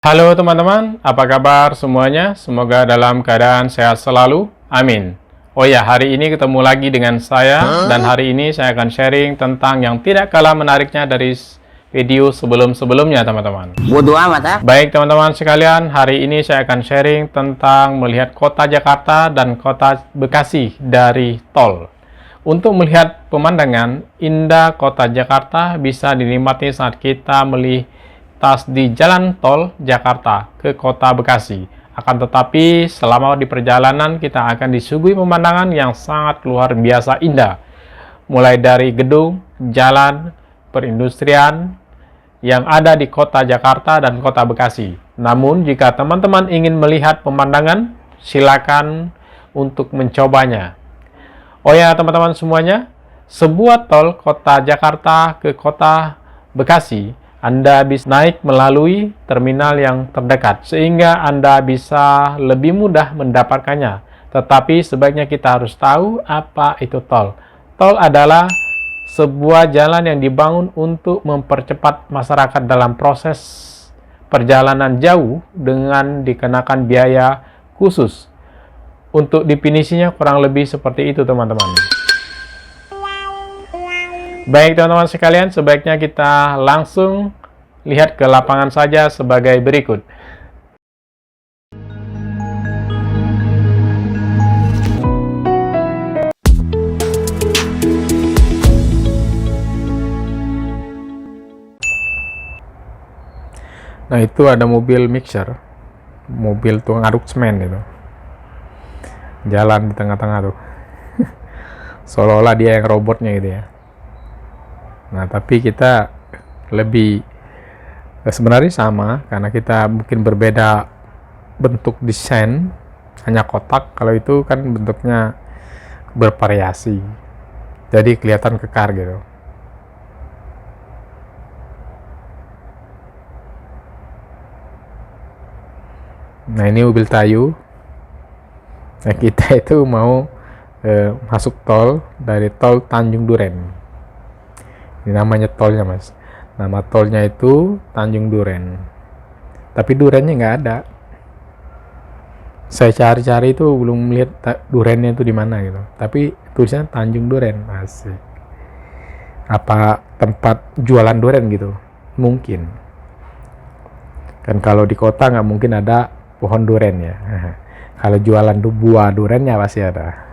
Halo teman-teman, apa kabar semuanya? Semoga dalam keadaan sehat selalu. Amin. Oh ya, hari ini ketemu lagi dengan saya, dan hari ini saya akan sharing tentang yang tidak kalah menariknya dari video sebelum-sebelumnya, teman-teman. Bodoh amat, ah. Baik teman-teman sekalian, hari ini saya akan sharing tentang melihat kota Jakarta dan kota Bekasi dari tol. Untuk melihat pemandangan indah kota Jakarta bisa dinikmati saat kita melintas di jalan tol Jakarta ke kota Bekasi. Akan tetapi selama di perjalanan kita akan disuguhi pemandangan yang sangat luar biasa indah. Mulai dari gedung, jalan, perindustrian yang ada di kota Jakarta dan kota Bekasi. Namun jika teman-teman ingin melihat pemandangan, silakan untuk mencobanya. Oh ya teman-teman semuanya, sebuah tol kota Jakarta ke kota Bekasi, Anda bisa naik melalui terminal yang terdekat, sehingga Anda bisa lebih mudah mendapatkannya. Tetapi sebaiknya kita harus tahu apa itu tol. Tol adalah sebuah jalan yang dibangun untuk mempercepat masyarakat dalam proses perjalanan jauh dengan dikenakan biaya khusus. Untuk definisinya kurang lebih seperti itu, teman-teman. Baik teman-teman sekalian, sebaiknya kita langsung lihat ke lapangan saja sebagai berikut. Nah, itu ada mobil mixer, mobil tukang aduk semen itu. Jalan di tengah-tengah tuh. Seolah-olah dia yang robotnya gitu ya. Nah, tapi kita lebih sebenarnya sama karena kita mungkin berbeda bentuk desain, hanya kotak. Kalau itu kan bentuknya bervariasi. Jadi kelihatan kekar gitu. Nah, ini mobil Tayu. Nah, kita itu mau masuk tol dari tol Tanjung Duren. Ini namanya tolnya, mas. Nama tolnya itu Tanjung Duren. Tapi durennya nggak ada. Saya cari-cari itu belum melihat durennya itu di mana gitu. Tapi tulisannya Tanjung Duren. Asik. Apa tempat jualan duren gitu? Mungkin. Kan kalau di kota nggak mungkin ada pohon duren ya. Kalau jualan buah durennya pasti ada.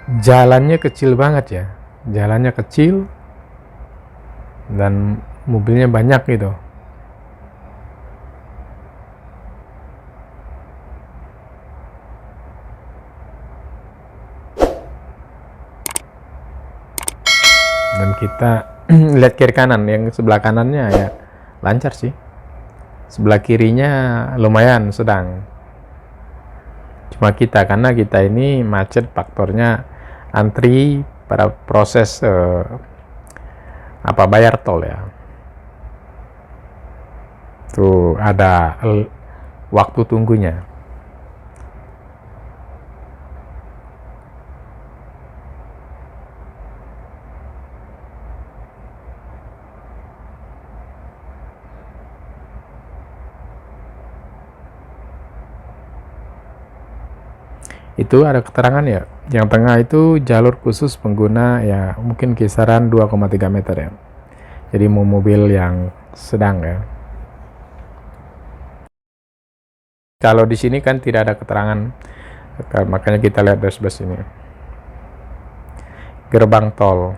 Jalannya kecil banget ya. Jalannya kecil dan mobilnya banyak gitu. Dan kita lihat kiri kanan, yang sebelah kanannya ya lancar sih, sebelah kirinya lumayan sedang. Cuma karena kita ini macet, faktornya antri pada proses bayar tol ya. Tuh ada waktu tunggunya. Itu ada keterangan ya, yang tengah itu jalur khusus pengguna ya, mungkin kisaran 2,3 meter ya. Jadi mobil yang sedang ya. Kalau di sini kan tidak ada keterangan, makanya kita lihat dari sebelah sini. Gerbang tol.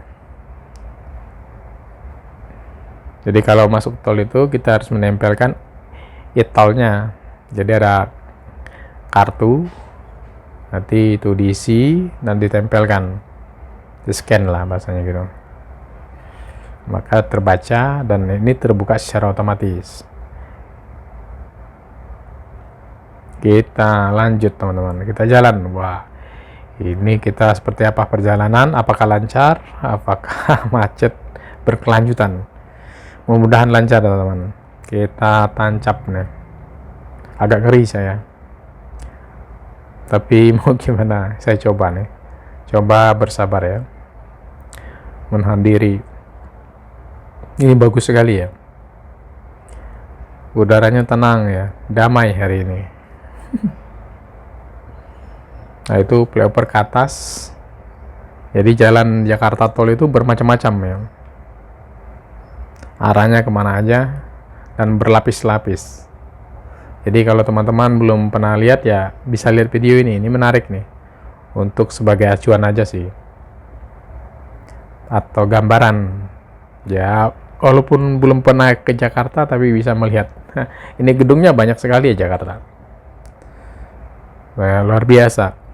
Jadi kalau masuk tol itu kita harus menempelkan e-tolnya. Jadi ada kartu, nanti itu diisi dan ditempelkan, di scan lah bahasanya gitu, maka terbaca dan ini terbuka secara otomatis. Kita lanjut teman-teman, kita jalan. Wah, ini kita seperti apa perjalanan, apakah lancar, apakah macet berkelanjutan. Mudah-mudahan lancar teman-teman. Kita tancap nih, agak ngeri saya, tapi mau gimana, saya coba nih. Coba bersabar ya, menghadiri. Ini bagus sekali ya, udaranya tenang ya, damai hari ini. Nah itu flyover ke atas. Jadi jalan Jakarta Tol itu bermacam-macam ya, arahnya kemana aja dan berlapis-lapis. Jadi kalau teman-teman belum pernah lihat ya, bisa lihat video ini menarik nih, untuk sebagai acuan aja sih, atau gambaran ya, walaupun belum pernah ke Jakarta tapi bisa melihat. Ini gedungnya banyak sekali ya Jakarta. Nah, luar biasa.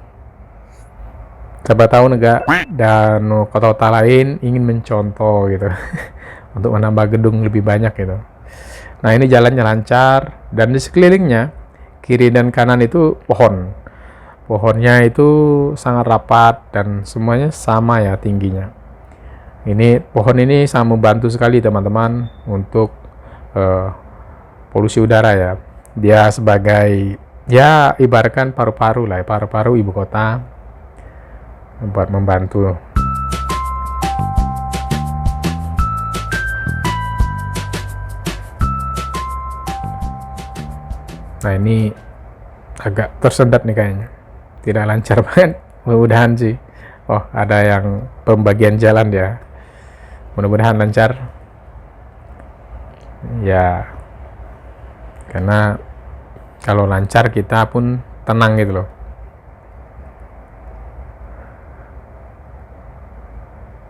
Siapa tahu negara dan kota-kota lain ingin mencontoh gitu untuk menambah gedung lebih banyak gitu. Nah ini jalannya lancar, dan di sekelilingnya kiri dan kanan itu pohonnya itu sangat rapat dan semuanya sama ya tingginya. Ini pohon ini sangat membantu sekali teman-teman untuk polusi udara ya. Dia sebagai ya ibaratkan paru-paru lah, paru-paru ibu kota, buat membantu. Nah ini agak tersendat nih kayaknya, tidak lancar banget. Mudah-mudahan sih. Oh ada yang pembagian jalan ya, mudah-mudahan lancar ya, karena kalau lancar kita pun tenang gitu loh.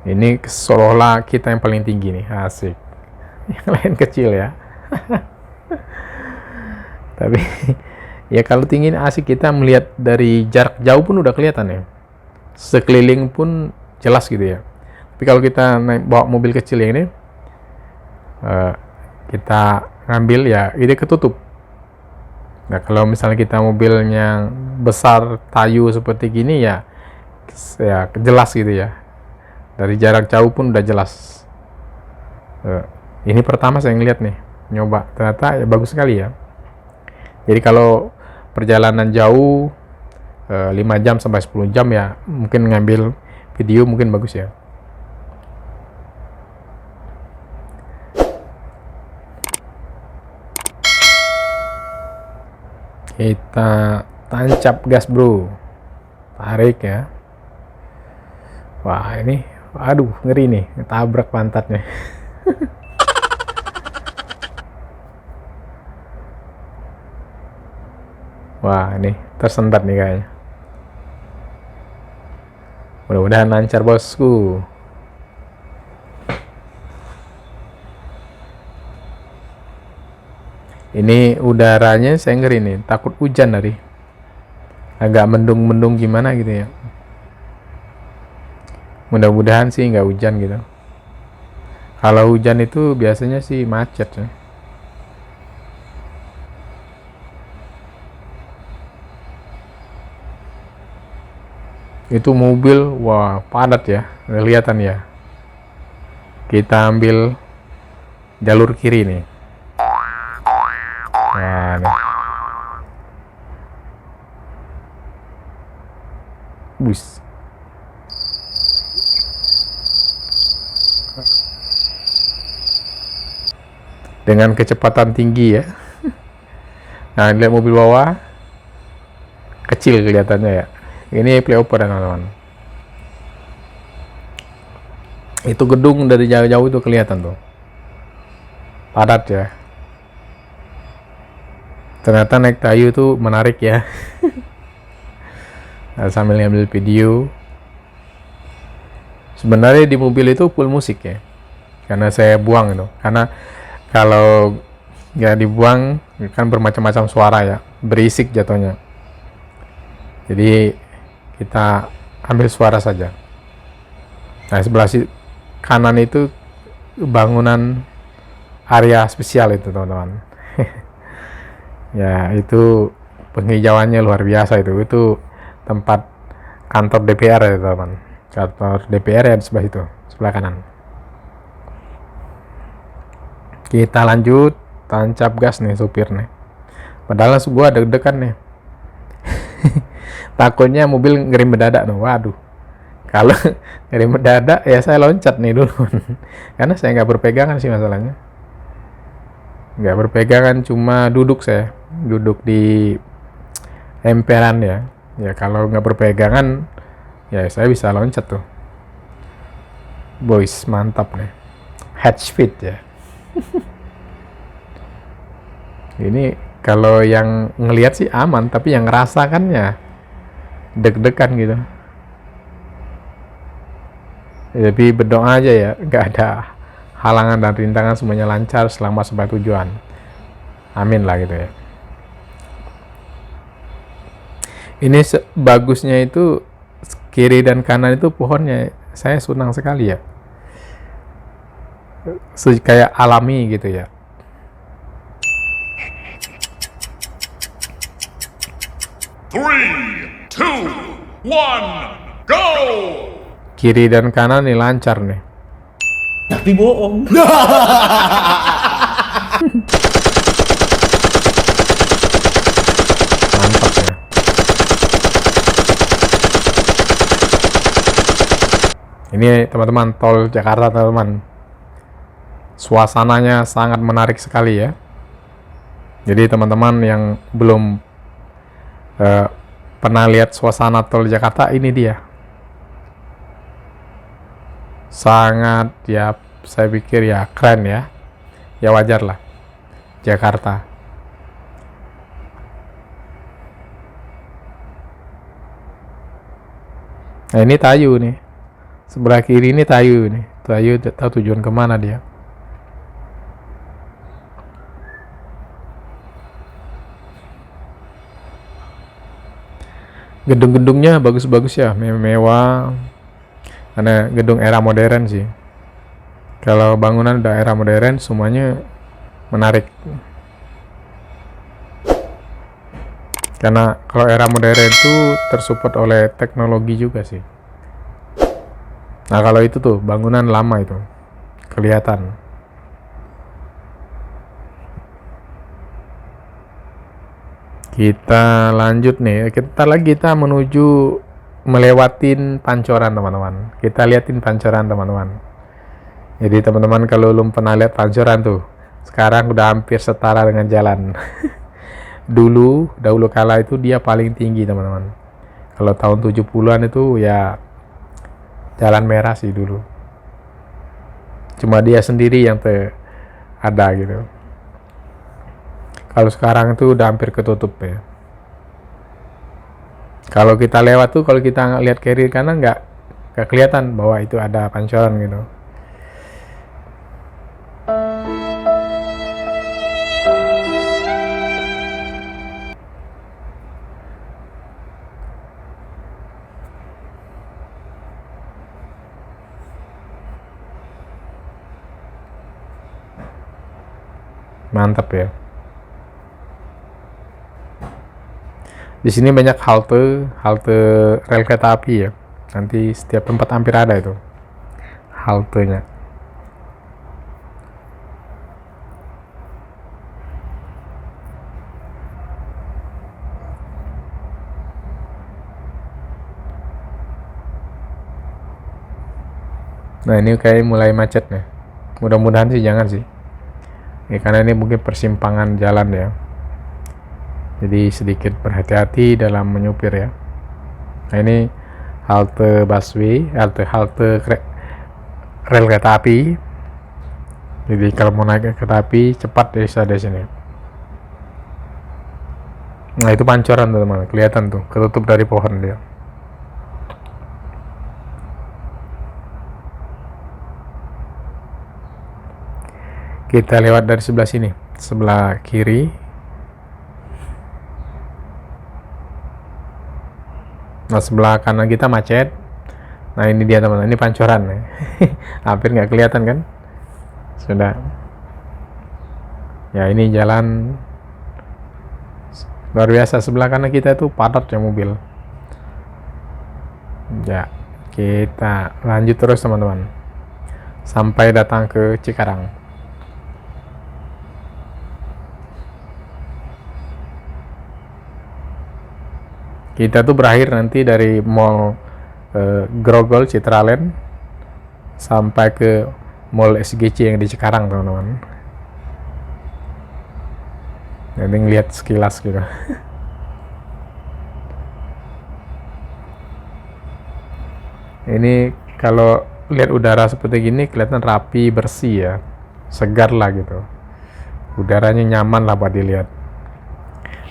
Ini seolah-olah kita yang paling tinggi nih, asik. Yang lain kecil ya. Tapi ya kalau tinggi ini asik, kita melihat dari jarak jauh pun udah kelihatan ya, sekeliling pun jelas gitu ya. Tapi kalau kita bawa mobil kecil yang ini, kita ngambil ya ini ketutup. Nah kalau misalnya kita mobilnya besar tayu seperti gini ya jelas gitu ya, dari jarak jauh pun udah jelas. Ini pertama saya ngeliat nih, nyoba, ternyata ya bagus sekali ya. Jadi kalau perjalanan jauh 5 jam sampai 10 jam ya, mungkin ngambil video mungkin bagus ya. Kita tancap gas bro, tarik ya. Wah ini, aduh ngeri nih, tabrak pantatnya. Wah ini tersendat nih kayaknya. Mudah-mudahan lancar bosku. Ini udaranya saya ngeri nih, takut hujan hari. Agak mendung-mendung gimana gitu ya. Mudah-mudahan sih nggak hujan gitu. Kalau hujan itu biasanya sih macet ya. Itu mobil, wah padat ya, kelihatan ya. Kita ambil jalur kiri nih. Nah, nih. Bus. Dengan kecepatan tinggi ya. Nah, lihat mobil bawah, kecil kelihatannya ya. Ini flyover teman-teman. Itu gedung dari jauh-jauh itu kelihatan tuh, padat ya. Ternyata naik tayu itu menarik ya. Nah, sambil ngambil video. Sebenarnya di mobil itu full musik ya, karena saya buang itu. Karena kalau nggak dibuang kan bermacam-macam suara ya, berisik jatuhnya. Jadi kita ambil suara saja. Nah sebelah kanan itu bangunan area spesial itu teman-teman. Ya itu penghijauannya luar biasa itu tempat kantor DPR ya teman-teman. Kantor DPR ya di sebelah itu, sebelah kanan. Kita lanjut, tancap gas nih supir nih. Padahal gua deg-degan nih. Takutnya mobil ngerim mendadak tuh. Waduh. Kalau dari mendadak ya saya loncat nih dulu. Karena saya nggak berpegangan sih masalahnya. Nggak berpegangan, cuma duduk saya. Duduk di emperan ya. Ya kalau nggak berpegangan ya saya bisa loncat tuh. Boys, mantap nih. Head speed ya. Ini kalau yang ngelihat sih aman, tapi yang ngerasakan ya deg-degan gitu. Jadi berdoa aja ya, nggak ada halangan dan rintangan, semuanya lancar selama sampai tujuan. Amin lah gitu ya. Ini bagusnya itu kiri dan kanan itu pohonnya saya senang sekali ya. Kayak alami gitu ya. Three, two, one, go! Kiri dan kanan nih lancar nih. Tapi bohong. Mantap ya. Ini teman-teman tol Jakarta teman-teman. Suasananya sangat menarik sekali ya. Jadi teman-teman yang belum pernah lihat suasana tol Jakarta, ini dia. Sangat ya, saya pikir ya keren ya. Ya wajar lah. Jakarta. Nah ini Tayu nih. Sebelah kiri ini Tayu nih. Tayu tahu tujuan kemana dia. Gedung-gedungnya bagus-bagus ya, mewah. Karena gedung era modern sih. Kalau bangunan udah era modern, semuanya menarik. Karena kalau era modern itu tersupport oleh teknologi juga sih. Nah kalau itu tuh bangunan lama itu kelihatan. Kita lanjut nih. Kita menuju melewatin Pancoran teman-teman. Kita liatin Pancoran teman-teman. Jadi teman-teman kalau belum pernah lihat Pancoran tuh, sekarang udah hampir setara dengan jalan. Dahulu kala itu dia paling tinggi teman-teman. Kalau tahun 70-an itu ya jalan merah sih dulu. Cuma dia sendiri yang ada gitu. Kalau sekarang itu udah hampir ketutup ya. Kalau kita lewat tuh, kalau kita lihat kiri kanan nggak kelihatan bahwa itu ada Pancoran gitu. Mantap ya. Di sini banyak halte rel kereta api ya. Nanti setiap tempat hampir ada itu haltenya. Nah ini kayak mulai macet nih. Mudah-mudahan sih jangan sih. Ya, karena ini mungkin persimpangan jalan ya. Jadi sedikit berhati-hati dalam menyupir ya. Nah ini halte busway, halte rel kereta api. Jadi kalau mau naik kereta api cepat dari sini. Nah itu Pancoran teman-teman, kelihatan tuh, ketutup dari pohon dia. Kita lewat dari sebelah sini, sebelah kiri. Nah sebelah kanan kita macet. Nah ini dia teman-teman, ini Pancoran ya. Hampir nggak kelihatan kan? Sudah. Ya ini jalan luar biasa. Sebelah kanan kita itu padat ya mobil. Ya kita lanjut terus teman-teman sampai datang ke Cikarang. Kita tuh berakhir nanti dari mall Grogol Citraland sampai ke Mall SGC yang di Cikarang, teman-teman. Jadi ngeliat sekilas gitu. Ini kalau lihat udara seperti gini kelihatan rapi, bersih ya, segar lah gitu. Udaranya nyaman lah buat dilihat.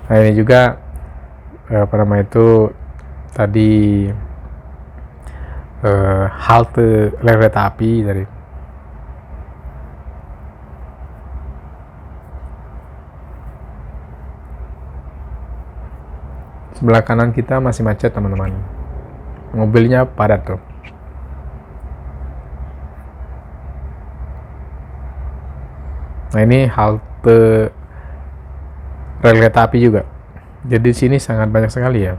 Nah ini juga apa namanya itu tadi halte rel kereta api dari sebelah kanan kita masih macet, teman-teman. Mobilnya padat tuh. Nah ini halte rel kereta api juga. Jadi di sini sangat banyak sekali ya.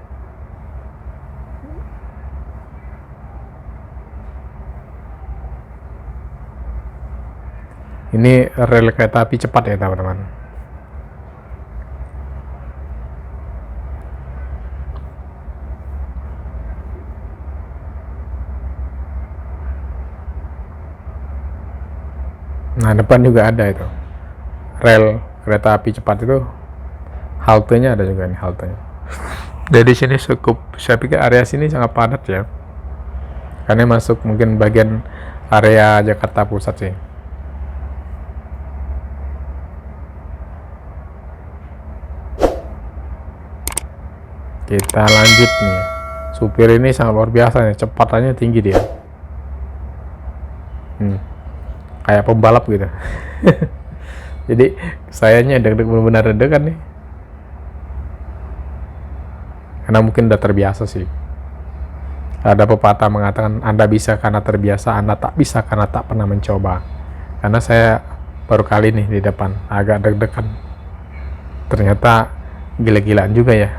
Ini rel kereta api cepat ya, teman-teman. Nah, depan juga ada itu. Rel kereta api cepat itu, haltenya ada juga nih haltenya. Jadi sini cukup, saya pikir area sini sangat padat ya. Karena masuk mungkin bagian area Jakarta Pusat sih. Kita lanjut nih. Supir ini sangat luar biasa nih, cepatannya tinggi dia. Kayak pembalap gitu. Jadi sayanya deg-deg, benar-benar deg-degan nih. Karena mungkin udah terbiasa sih. Ada pepatah mengatakan Anda bisa karena terbiasa, Anda tak bisa karena tak pernah mencoba. Karena saya baru kali nih di depan, agak deg-degan. Ternyata gila-gilaan juga ya.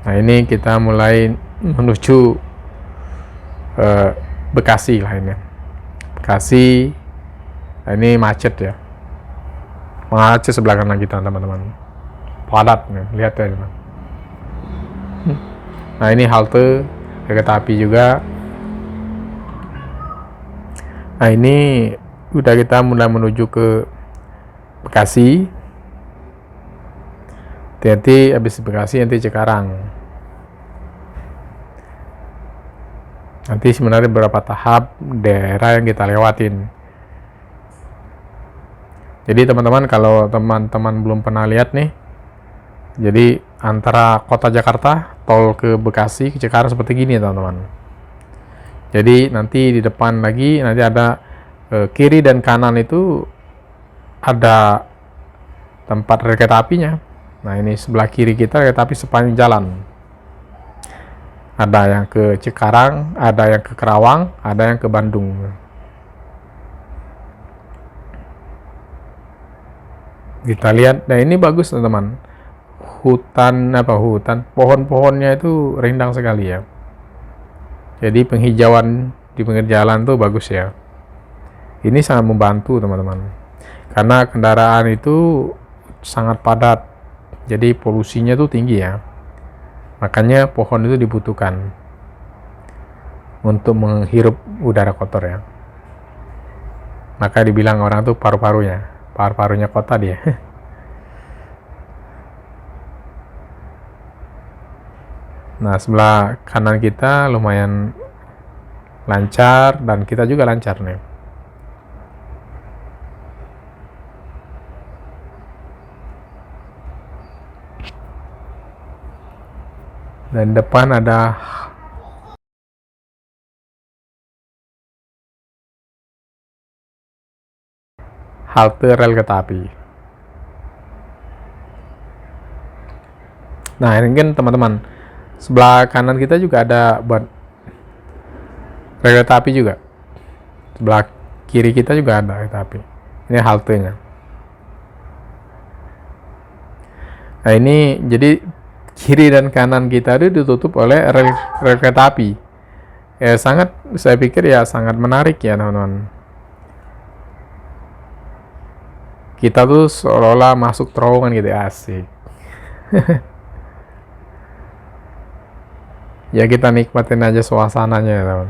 Nah ini kita mulai menuju Bekasi lah ini. Bekasi, nah ini macet ya. Macet sebelah kanan kita, teman-teman. Padat nih, lihat ya. Nah ini halte kereta api juga. Nah ini udah kita mulai menuju ke Bekasi. Nanti habis Bekasi nanti Cikarang. Nanti sebenarnya beberapa tahap daerah yang kita lewatin. Jadi teman-teman, kalau teman-teman belum pernah lihat nih, jadi antara kota Jakarta tol ke Bekasi ke Cikarang seperti gini, teman-teman. Jadi nanti di depan lagi nanti ada kiri dan kanan itu ada tempat rel kereta apinya. Nah ini sebelah kiri kita kereta api sepanjang jalan. Ada yang ke Cikarang, ada yang ke Kerawang, ada yang ke Bandung. Kita lihat, nah ini bagus teman-teman. Hutan, pohon-pohonnya itu rindang sekali ya. Jadi penghijauan di pinggir jalan tuh bagus ya. Ini sangat membantu teman-teman. Karena kendaraan itu sangat padat. Jadi polusinya tuh tinggi ya. Makanya pohon itu dibutuhkan untuk menghirup udara kotor ya. Maka dibilang orang tuh paru-parunya kota dia. Nah sebelah kanan kita lumayan lancar dan kita juga lancar nih. Dan depan ada halte rel kereta api. Nah ini kan teman-teman, sebelah kanan kita juga ada buat rel kereta api juga. Sebelah kiri kita juga ada kereta api. Ini haltenya. Nah ini jadi kiri dan kanan kita itu ditutup oleh rel kereta api. Ya sangat, saya pikir ya sangat menarik ya teman-teman. Kita tuh seolah-olah masuk terowongan gitu, asik. Ya kita nikmatin aja suasananya ya, teman.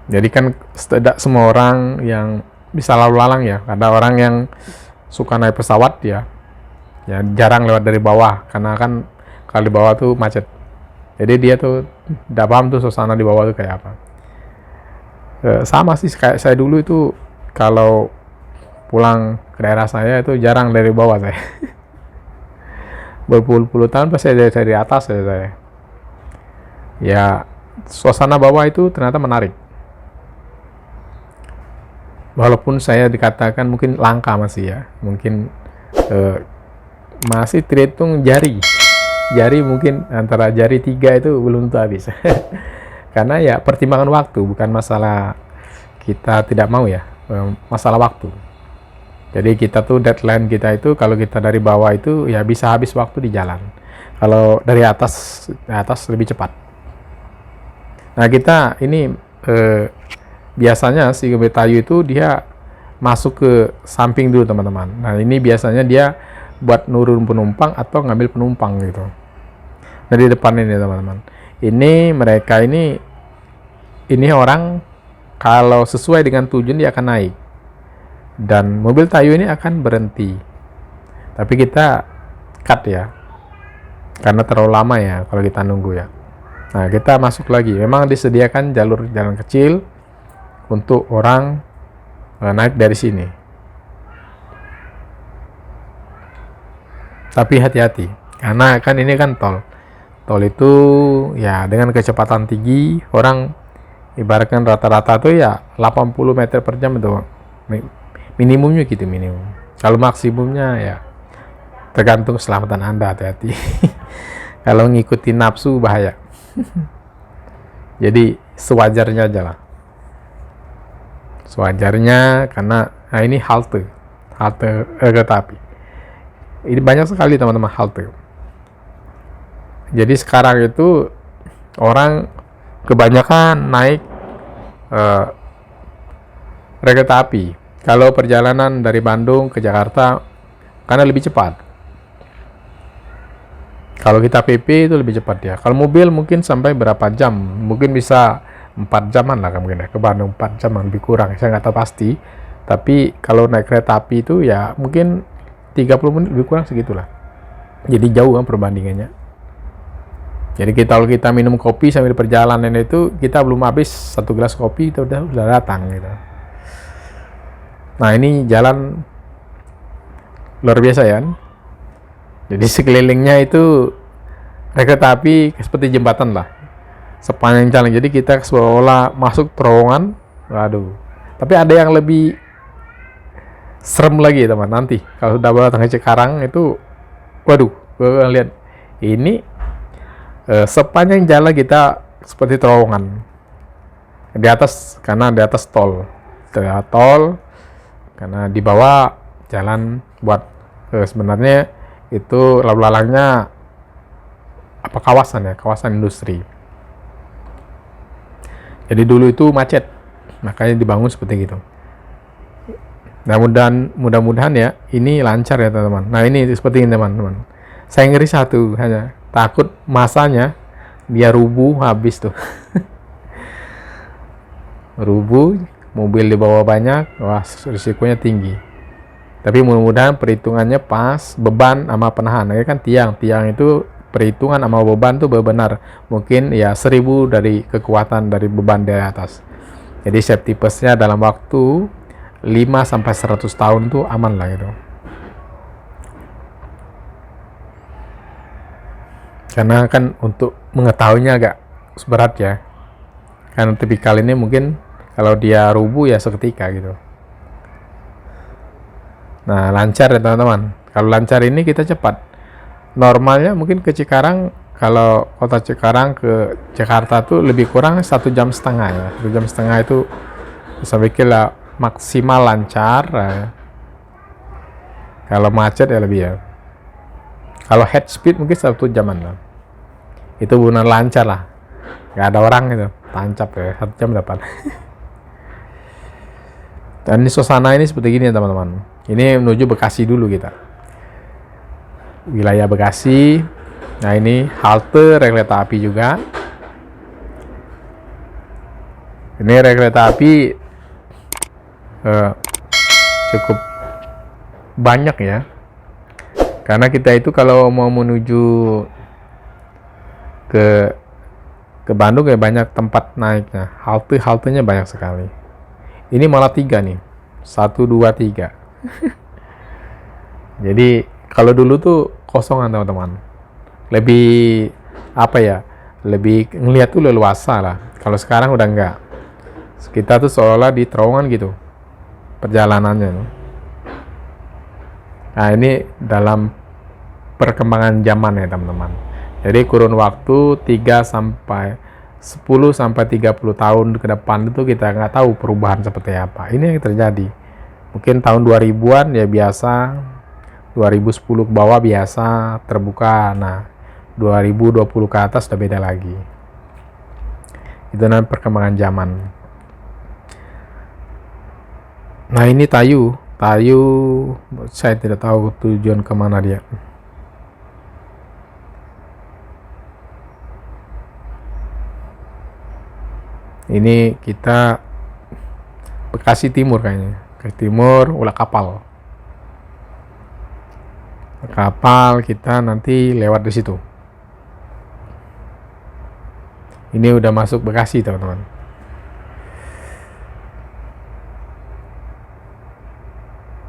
Jadi kan tidak semua orang yang bisa lalu lalang ya. Ada orang yang suka naik pesawat ya jarang lewat dari bawah karena kan kalau di bawah tuh macet. Jadi dia tuh tidak paham tuh suasana di bawah tuh kayak apa. Sama sih kayak saya dulu itu kalau pulang ke daerah saya itu jarang dari bawah saya. Berpuluh-puluh tahun pas saya dari atas saya. Ya suasana bawah itu ternyata menarik. Walaupun saya dikatakan mungkin langka masih ya, mungkin masih terhitung jari mungkin antara jari 3 itu belum tuh habis. Karena ya pertimbangan waktu, bukan masalah kita tidak mau ya, masalah waktu. Jadi kita tuh deadline kita itu kalau kita dari bawah itu ya bisa habis waktu di jalan. Kalau dari atas lebih cepat. Nah kita ini biasanya si Betayu itu dia masuk ke samping dulu teman-teman. Nah ini biasanya dia buat nurun penumpang atau ngambil penumpang gitu. Nah di depan ini teman-teman. Ini mereka ini orang kalau sesuai dengan tujuan dia akan naik. Dan mobil Tayu ini akan berhenti. Tapi kita cut ya. Karena terlalu lama ya kalau kita nunggu ya. Nah kita masuk lagi. Memang disediakan jalur jalan kecil untuk orang naik dari sini. Tapi hati-hati, karena kan ini kan tol. Tol itu ya dengan kecepatan tinggi, orang ibaratkan rata-rata tuh ya 80 meter per jam itu minimumnya gitu minimum. Kalau maksimumnya ya tergantung keselamatan Anda, hati-hati. Kalau ngikutin nafsu bahaya. Jadi sewajarnya aja lah. Sewajarnya karena ini halte kereta api. Ini banyak sekali teman-teman halte. Jadi sekarang itu orang kebanyakan naik kereta api. Kalau perjalanan dari Bandung ke Jakarta karena lebih cepat. Kalau kita PP itu lebih cepat ya. Kalau mobil mungkin sampai berapa jam? Mungkin bisa 4 jaman lah mungkin ya, ke Bandung 4 jam lebih kurang, saya nggak tahu pasti. Tapi kalau naik kereta api itu ya mungkin 30 menit lebih kurang segitulah. Jadi jauh kan perbandingannya. Jadi kalau kita minum kopi sambil perjalanan itu kita belum habis 1 gelas kopi itu udah datang gitu. Nah ini jalan luar biasa ya. Jadi sekelilingnya itu kereta api seperti jembatan lah. Sepanjang jalan, jadi kita seolah masuk terowongan. Waduh, tapi ada yang lebih serem lagi teman, nanti kalau sudah datang ke Cikarang itu waduh, gue lihat ini sepanjang jalan kita seperti terowongan di atas, karena di atas tol karena di bawah jalan buat sebenarnya itu lalu lalangnya apa kawasan industri. Jadi dulu itu macet, makanya dibangun seperti gitu. Nah mudah-mudahan ya ini lancar ya teman-teman. Nah ini seperti ini teman-teman. Saya ngeri satu hanya, takut masanya dia rubuh habis tuh. Rubuh, mobil di bawah banyak, wah risikonya tinggi. Tapi mudah-mudahan perhitungannya pas, beban sama penahan. Ya kan tiang itu perhitungan sama beban tuh benar, mungkin ya 1000 dari kekuatan dari beban dari atas. Jadi safety first-nya dalam waktu 5-100 tahun tuh aman lah gitu. Karena kan untuk mengetahuinya agak berat ya. Karena tipikal ini mungkin kalau dia rubuh ya seketika gitu. Nah lancar ya teman-teman. Kalau lancar ini kita cepat. Normalnya mungkin ke Cikarang, kalau kota Cikarang ke Jakarta tuh lebih kurang 1,5 jam ya. 1,5 jam itu bisa bikin lah maksimal lancar ya. Kalau macet ya lebih ya. Kalau head speed mungkin 1 jaman lah. Itu benar lancar lah. Gak ada orang gitu, tancap ya, 1 jam dapat. Dan ini suasana ini seperti gini ya teman-teman. Ini menuju Bekasi dulu kita. Wilayah Bekasi, Nah, ini halte rel kereta api juga. Ini rel kereta api cukup banyak ya. Karena kita itu kalau mau menuju ke Bandung ya banyak tempat naiknya. Haltenya banyak sekali. Ini malah 3 nih. 1, 2, 3. Jadi kalau dulu tuh kosongan teman-teman. Lebih apa ya? Lebih ngelihat tuh leluasa lah. Kalau sekarang udah enggak. Kita tuh seolah di terowongan gitu perjalanannya. Nah, ini dalam perkembangan zaman ya teman-teman. Jadi kurun waktu 10 sampai 30 tahun ke depan itu kita nggak tahu perubahan seperti apa. Ini yang terjadi. Mungkin tahun 2000-an ya biasa, 2010 ke bawah biasa terbuka. Nah, 2020 ke atas udah beda lagi. Itu namanya perkembangan zaman. Nah, ini Tayu, saya tidak tahu tujuan kemana dia. Ini kita Bekasi Timur kayaknya. Bekasi Timur, ulah kapal. Kapal kita nanti lewat di situ. Ini udah masuk Bekasi teman-teman.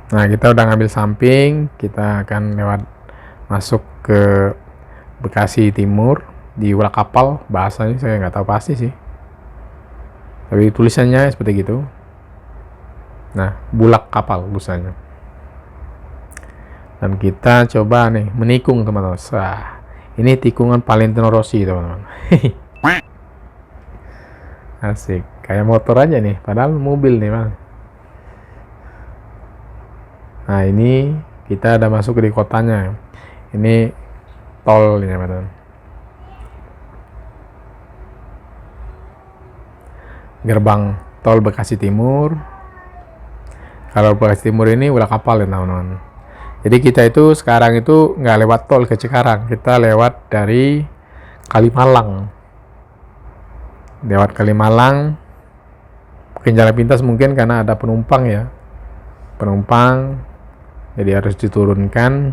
Nah, kita udah ngambil samping, kita akan lewat masuk ke Bekasi Timur di Ulah Kapal. Bahasanya saya nggak tahu pasti sih, tapi tulisannya seperti gitu. Nah, Bulak Kapal busanya. Dan kita coba nih menikung teman-teman. Wah, ini tikungan Valentino Rossi teman-teman. Asik, kayak motor aja nih, padahal mobil nih bang. Nah, ini kita udah masuk di kotanya. Ini tol ini teman-teman. Gerbang tol Bekasi Timur. Kalau Bekasi Timur ini ulah kapal ya teman-teman. Jadi kita itu sekarang itu nggak lewat tol ke Cikarang, kita lewat dari Kalimalang. Lewat Kalimalang, mungkin jalan pintas mungkin karena ada penumpang ya. Penumpang, jadi harus diturunkan.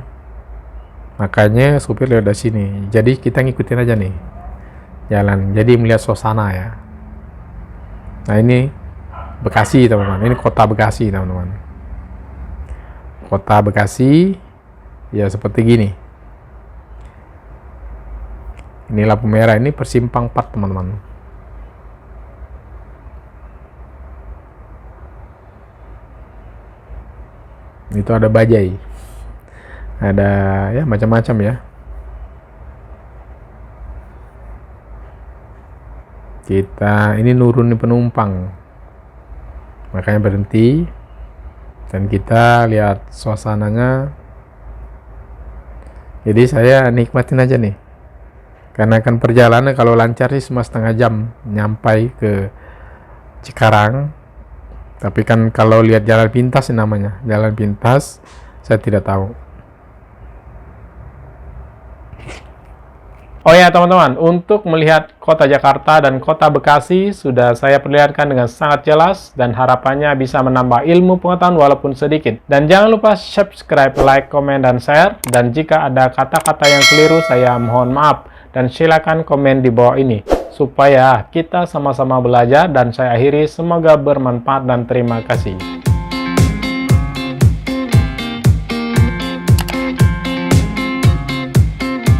Makanya supir lewat dari sini. Jadi kita ngikutin aja nih jalan. Jadi melihat suasana ya. Nah, ini Bekasi teman-teman. Ini kota Bekasi teman-teman. Kota Bekasi ya seperti gini. Ini lampu merah, ini persimpang 4 teman-teman. Itu ada bajai, ada ya macam-macam ya. Kita ini nurunin penumpang, makanya berhenti dan kita lihat suasananya. Jadi saya nikmatin aja nih, karena kan perjalanan kalau lancar sih cuma setengah jam nyampai ke Cikarang. Tapi kan kalau lihat jalan pintas namanya, jalan pintas, saya tidak tahu. Oh ya teman-teman, untuk melihat kota Jakarta dan kota Bekasi sudah saya perlihatkan dengan sangat jelas dan harapannya bisa menambah ilmu pengetahuan walaupun sedikit. Dan jangan lupa subscribe, like, komen, dan share. Dan jika ada kata-kata yang keliru saya mohon maaf. Dan silakan komen di bawah ini supaya kita sama-sama belajar, dan saya akhiri semoga bermanfaat dan terima kasih.